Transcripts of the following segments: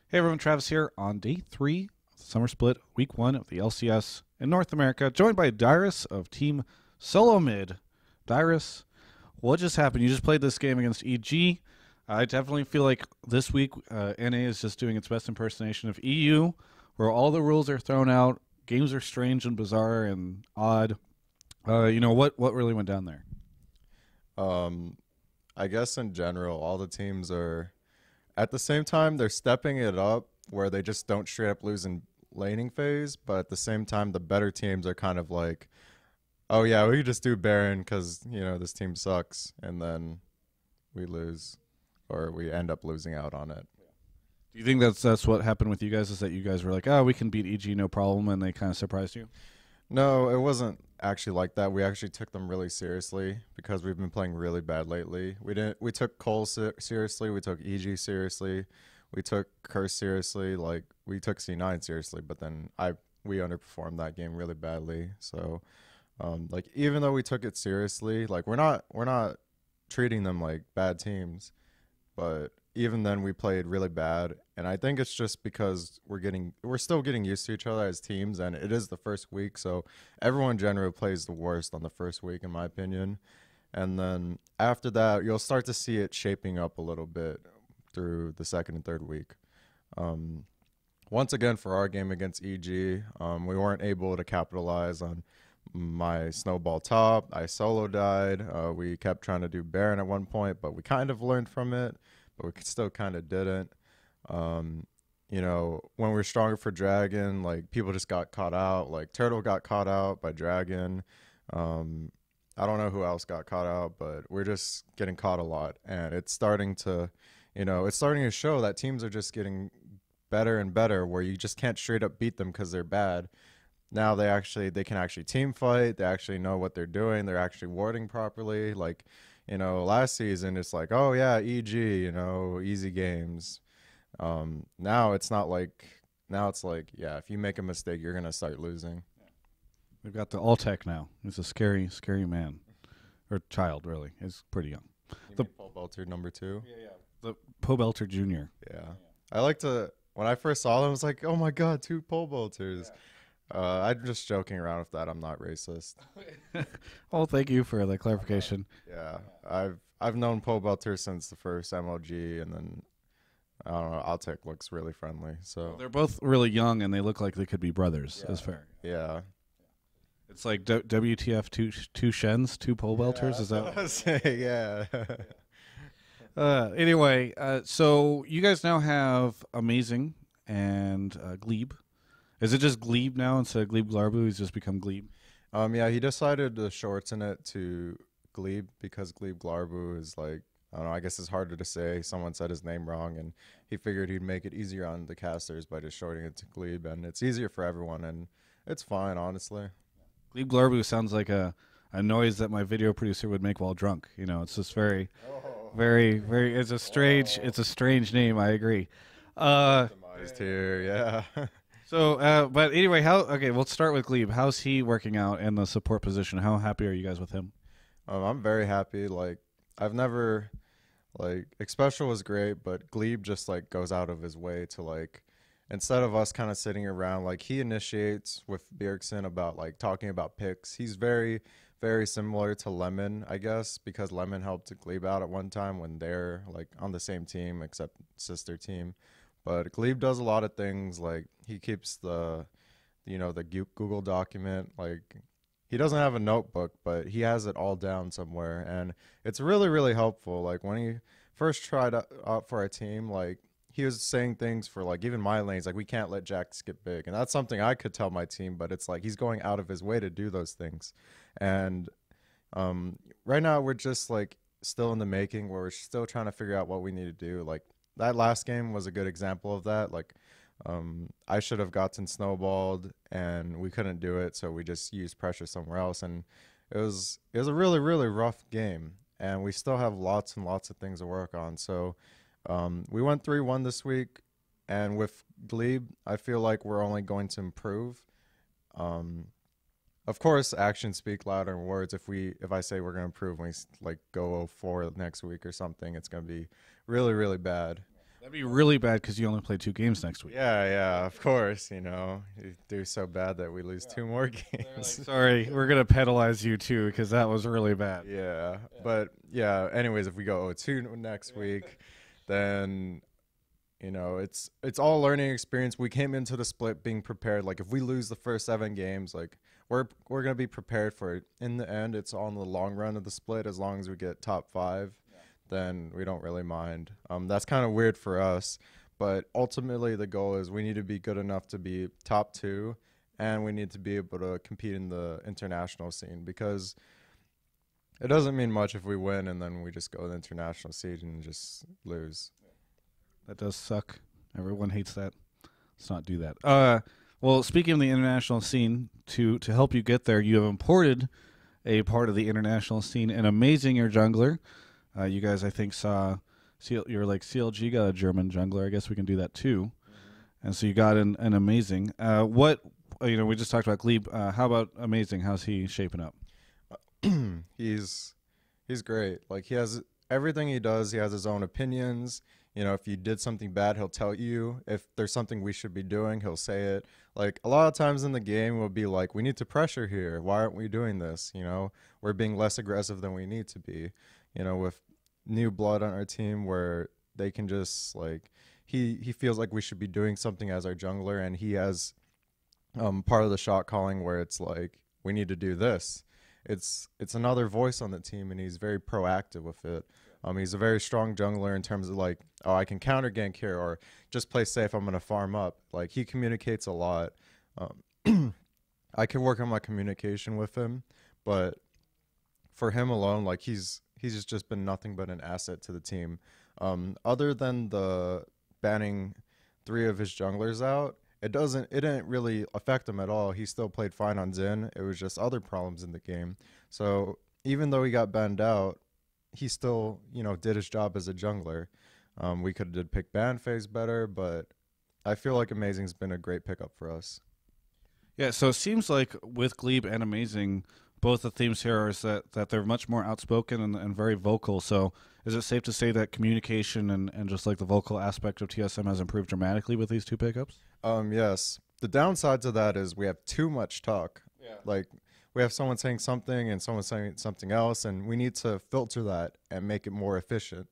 Hey everyone, Travis here on day 3 of the summer split, week 1 of the LCS in North America, joined by Dyrus of Team Solo Mid. Dyrus, what just happened? You just played this game against EG. I definitely feel like this week NA is just doing its best impersonation of EU, where all the rules are thrown out, games are strange and bizarre and odd. What really went down there? Um, I guess in general, all the teams are at the same time they're stepping it up where they just don't straight up lose in laning phase, but at the same time the better teams are kind of like, oh yeah, we just do Baron because this team sucks, and then we lose or we end up losing out on it. Do you think that's what happened with you guys? Is that you guys were like, oh, we can beat EG no problem, and they kind of surprised you? No, it wasn't actually like that. We actually took them really seriously because we've been playing really bad lately. We didn't. We took Cole seriously. We took EG seriously. We took Curse seriously. Like we took C9 seriously, but then we underperformed that game really badly. So, like even though we took it seriously, like we're not treating them like bad teams, but even then we played really bad, and I think it's just because we're still getting used to each other as teams, and it is the first week, so everyone generally plays the worst on the first week in my opinion. And then after that you'll start to see it shaping up a little bit through the second and third week. um, Once again for our game against EG, we weren't able to capitalize on my snowball top. I solo died. We kept trying to do Baron at one point, but we kind of learned from it, but we still kind of didn't. Um, when we were stronger for Dragon, like people just got caught out. Like Turtle got caught out by Dragon. Um, I don't know who else got caught out, but we're just getting caught a lot, and it's starting to show that teams are just getting better and better, where you just can't straight up beat them because they're bad. Now they can actually team fight. They actually know what they're doing. They're actually warding properly. Like, last season it's like, oh yeah, EG, easy games. Now it's not like now it's like, yeah, if you make a mistake, you're gonna start losing. We've got the Alltech now. He's a scary, scary man. Or child, really. He's pretty young. You The mean Paul Belter number 2? the Pobelter Jr. Yeah. I like to when I first saw them, I was like, oh my god, 2 pole bolters. I'm just joking around with that. I'm not racist. Oh, thank you for the clarification. Yeah, I've known pole belter since the first MLG, and then I don't know. Altek looks really friendly, so They're both really young, and they look like they could be brothers. yeah, Is fair. yeah. It's like WTF two Shens, two pole belters. Is That's what that? I was saying. Yeah. Anyway, so you guys now have Amazing and Glebe. Is it just Glebe now instead of Glebe Glarbu? He's just become Glebe. Yeah. He decided to shorten it to Glebe because Glebe Glarbu is like, I don't know. I guess it's harder to say. Someone said his name wrong, and he figured he'd make it easier on the casters by just shortening it to Glebe, and it's easier for everyone, and it's fine, honestly. Glebe Glarbu sounds like a noise that my video producer would make while drunk. It's just very, very, very. It's a strange name. I agree. Uh, Optimized here, yeah. but anyway, how? Okay, we'll start with Glebe. How's he working out in the support position? How happy are you guys with him? I'm very happy. Like, I've never like Expecial was great, but Glebe just like goes out of his way to like instead of us kind of sitting around, like he initiates with Bjergsen about like talking about picks. He's very, very similar to Lemon, I guess, because Lemon helped Glebe out at one time when they're like on the same team except sister team. But Glebe does a lot of things, like he keeps the Google document. Like he doesn't have a notebook, but he has it all down somewhere, and it's really really helpful. Like when he first tried out for our team, like he was saying things for like even my lanes, like we can't let Jack skip big, and that's something I could tell my team, but it's like he's going out of his way to do those things. And right now we're just like still in the making, where we're still trying to figure out what we need to do. Like that last game was a good example of that. Like I should have gotten snowballed, and we couldn't do it, so we just used pressure somewhere else, and it was a really really rough game, and we still have lots and lots of things to work on. So we went 3-1 this week, and with Glebe, I feel like we're only going to improve. Um, of course, actions speak louder than words. If I say we're going to improve when we like go 0-4 next week or something, it's going to be really really bad. That'd be really bad because you only play 2 games next week. Yeah, of course. You do so bad that we lose 2 more Like, games. sorry, we're gonna penalize you too because that was really bad. Yeah, but yeah. Anyways, if we go 0-2 next week, then it's all learning experience. We came into the split being prepared. Like if we lose the first 7 games, like we're gonna be prepared for it. In the end, it's on the long run of the split. As long as we get top 5, then we don't really mind. That's kind of weird for us, but ultimately the goal is we need to be good enough to be top 2, and we need to be able to compete in the international scene, because it doesn't mean much if we win and then we just go to the international scene and just lose. That does suck. Everyone hates that. Let's not do that. Well, speaking of the international scene, to help you get there, you have imported a part of the international scene, an amazing your jungler. You guys, I think, saw you're like CLG got a German jungler. I guess we can do that too. And so you got an amazing. What we just talked about Glebe. How about amazing? How's he shaping up? He's great. Like he has everything he does. He has his own opinions. If you did something bad, he'll tell you. If there's something we should be doing, he'll say it. Like a lot of times in the game, we'll be like, we need to pressure here. Why aren't we doing this? We're being less aggressive than we need to be. With new blood on our team, where they can just like, he feels like we should be doing something as our jungler, and he has part of the shot calling where it's like, we need to do this. It's another voice on the team, and he's very proactive with it. He's a very strong jungler in terms of like, oh, I can counter gank here, or just play safe, I'm going to farm up. Like he communicates a lot. I can work on my communication with him, but for him alone, like he's just been nothing but an asset to the team. Other than the banning 3 of his junglers out, it didn't really affect him at all. He still played fine on Xin. It was just other problems in the game. So even though he got banned out, he still, did his job as a jungler. We could have did pick ban phase better, but I feel like Amazing's been a great pickup for us. Yeah, so it seems like with Glebe and Amazing, both the themes here is that they're much more outspoken and very vocal. So is it safe to say that communication and just like the vocal aspect of TSM has improved dramatically with these 2 pickups? Yes. The downside to that is we have too much talk. Yeah. Like we have someone saying something and someone saying something else, and we need to filter that and make it more efficient.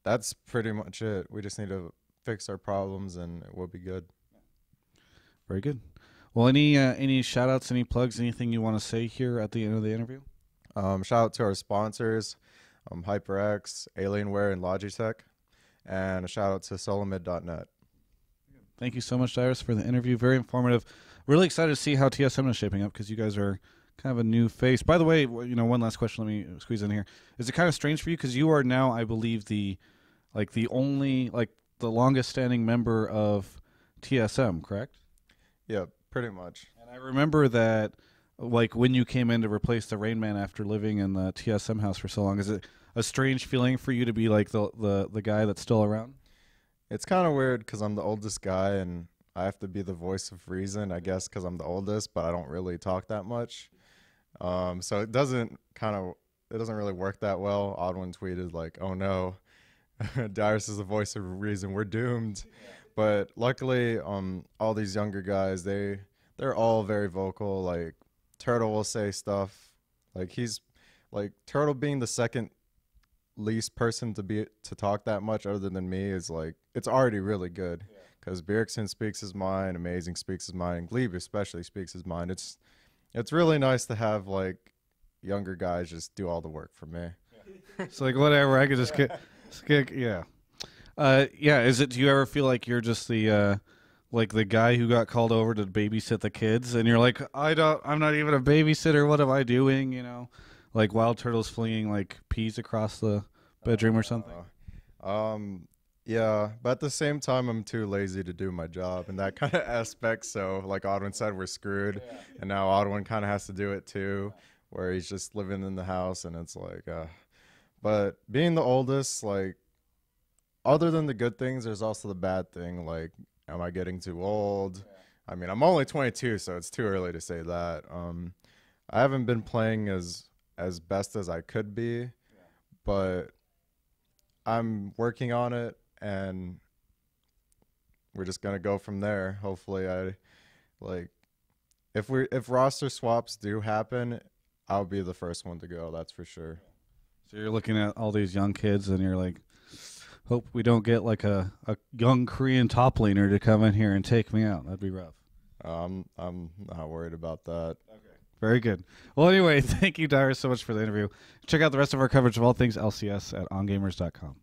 That's pretty much it. We just need to fix our problems and we'll be good. Very good. Well, any shout outs, any plugs, anything you want to say here at the end of the interview? Shout out to our sponsors, HyperX, Alienware, and Logitech, and a shout out to solomid.net. Thank you so much, Dyrus, for the interview. Very informative. Really excited to see how TSM is shaping up because you guys are kind of a new face. By the way, one last question. Let me squeeze in here. Is it kind of strange for you because you are now, I believe, the longest standing member of TSM, correct? Yeah, pretty much. And I remember that, like, when you came in to replace the Rain Man after living in the TSM house for so long, is it a strange feeling for you to be like the guy that's still around? It's kind of weird because I'm the oldest guy and I have to be the voice of reason, I guess, because I'm the oldest, but I don't really talk that much. So it doesn't really work that well. Oddone tweeted like, "Oh no, Dyrus is the voice of reason. We're doomed." But luckily, all these younger guys, they're all very vocal. Like Turtle will say stuff. Like he's like Turtle being the second least person to talk that much other than me is like, it's already really good. Because Bjergsen speaks his mind, Amazing speaks his mind, and Glebe especially speaks his mind. It's really nice to have like younger guys just do all the work for me. It's like whatever, I could just get yeah. Is it? Do you ever feel like you're just the guy who got called over to babysit the kids, and you're like, I'm not even a babysitter. What am I doing? Like Wild Turtle's flinging like peas across the bedroom or something. Yeah, but at the same time, I'm too lazy to do my job in that kind of aspect. So, like Oddone said, we're screwed, and now Oddone kind of has to do it too, where he's just living in the house, and it's like, But being the oldest, like, other than the good things, there's also the bad thing. Like, am I getting too old? I mean, I'm only 22, so it's too early to say that. I haven't been playing as best as I could be, but I'm working on it, and we're just gonna go from there. Hopefully, like if roster swaps do happen, I'll be the first one to go. That's for sure. So you're looking at all these young kids, and you're like, hope we don't get like a young Korean top laner to come in here and take me out. That'd be rough. I'm not worried about that. Okay. Very good. Well, anyway, thank you, Dyrus, so much for the interview. Check out the rest of our coverage of all things LCS at ongamers.com.